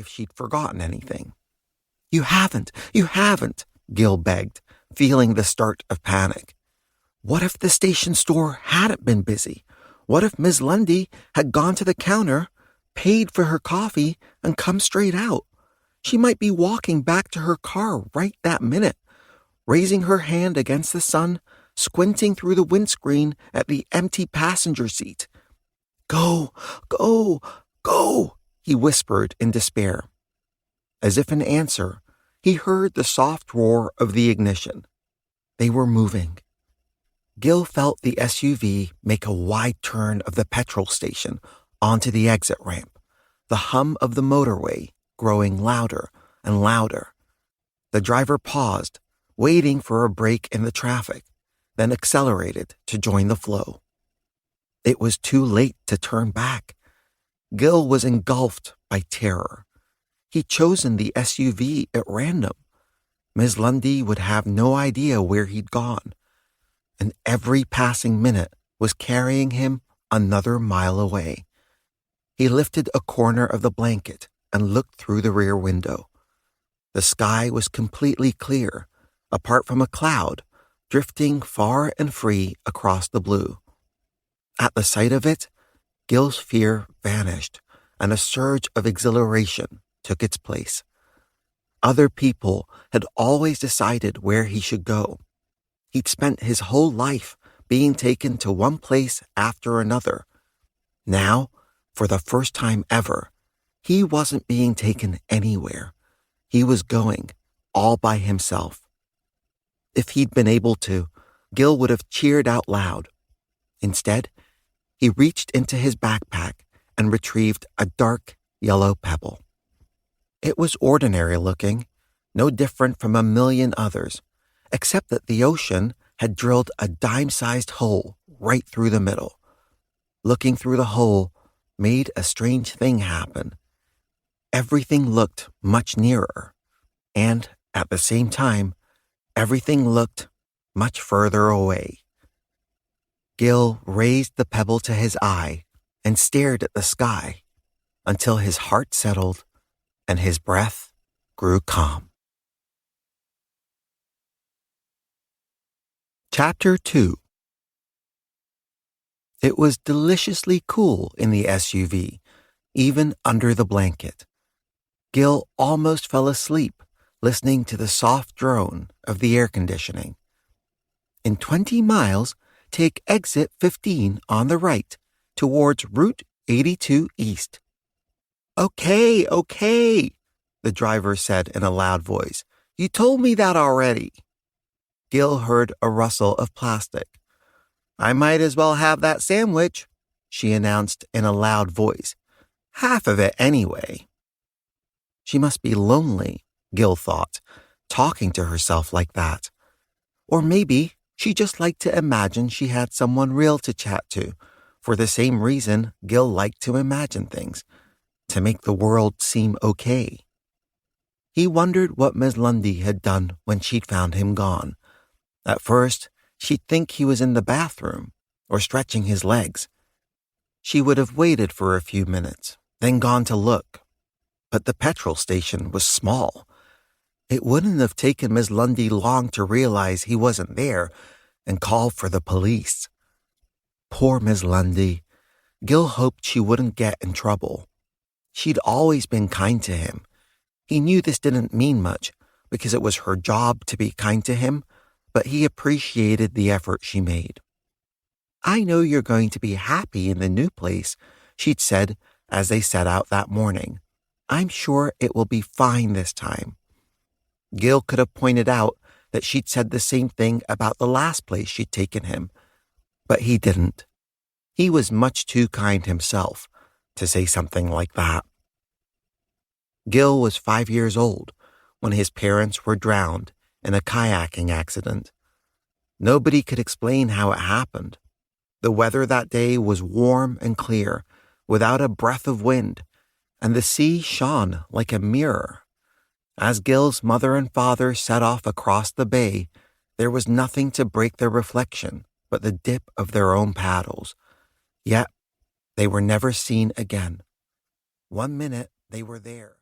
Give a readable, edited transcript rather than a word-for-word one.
if she'd forgotten anything. You haven't, Gil begged, feeling the start of panic. What if the station store hadn't been busy? What if Miss Lundy had gone to the counter, paid for her coffee, and come straight out? She might be walking back to her car right that minute, raising her hand against the sun, squinting through the windscreen at the empty passenger seat. Go, go, go, he whispered in despair. As if in answer, he heard the soft roar of the ignition. They were moving. Gil felt the SUV make a wide turn of the petrol station onto the exit ramp, the hum of the motorway growing louder and louder. The driver paused, waiting for a break in the traffic, then accelerated to join the flow. It was too late to turn back. Gil was engulfed by terror. He'd chosen the SUV at random. Ms. Lundy would have no idea where he'd gone, and every passing minute was carrying him another mile away. He lifted a corner of the blanket and looked through the rear window. The sky was completely clear, apart from a cloud drifting far and free across the blue. At the sight of it, Gil's fear vanished, and a surge of exhilaration took its place. Other people had always decided where he should go. He'd spent his whole life being taken to one place after another. Now, for the first time ever, he wasn't being taken anywhere. He was going all by himself. If he'd been able to, Gil would have cheered out loud. Instead, he reached into his backpack and retrieved a dark yellow pebble. It was ordinary looking, no different from a million others, except that the ocean had drilled a dime-sized hole right through the middle. Looking through the hole made a strange thing happen. Everything looked much nearer, and at the same time, everything looked much further away. Gil raised the pebble to his eye and stared at the sky until his heart settled and his breath grew calm. Chapter 2. It was deliciously cool in the SUV, even under the blanket. Gil almost fell asleep listening to the soft drone of the air conditioning. In 20 miles, take exit 15 on the right towards Route 82 East. Okay, the driver said in a loud voice. You told me that already. Gil heard a rustle of plastic. I might as well have that sandwich, she announced in a loud voice. Half of it anyway. She must be lonely, Gil thought, talking to herself like that. Or maybe she just liked to imagine she had someone real to chat to, for the same reason Gil liked to imagine things, to make the world seem okay. He wondered what Miss Lundy had done when she'd found him gone. At first, she'd think he was in the bathroom or stretching his legs. She would have waited for a few minutes, then gone to look. But the petrol station was small. It wouldn't have taken Miss Lundy long to realize he wasn't there and call for the police. Poor Miss Lundy. Gil hoped she wouldn't get in trouble. She'd always been kind to him. He knew this didn't mean much because it was her job to be kind to him, but he appreciated the effort she made. I know you're going to be happy in the new place, she'd said as they set out that morning. I'm sure it will be fine this time. Gil could have pointed out that she'd said the same thing about the last place she'd taken him, but he didn't. He was much too kind himself to say something like that. Gil was 5 years old when his parents were drowned in a kayaking accident. Nobody could explain how it happened. The weather that day was warm and clear, without a breath of wind, and the sea shone like a mirror. As Gil's mother and father set off across the bay, there was nothing to break their reflection but the dip of their own paddles. Yet, they were never seen again. One minute they were there.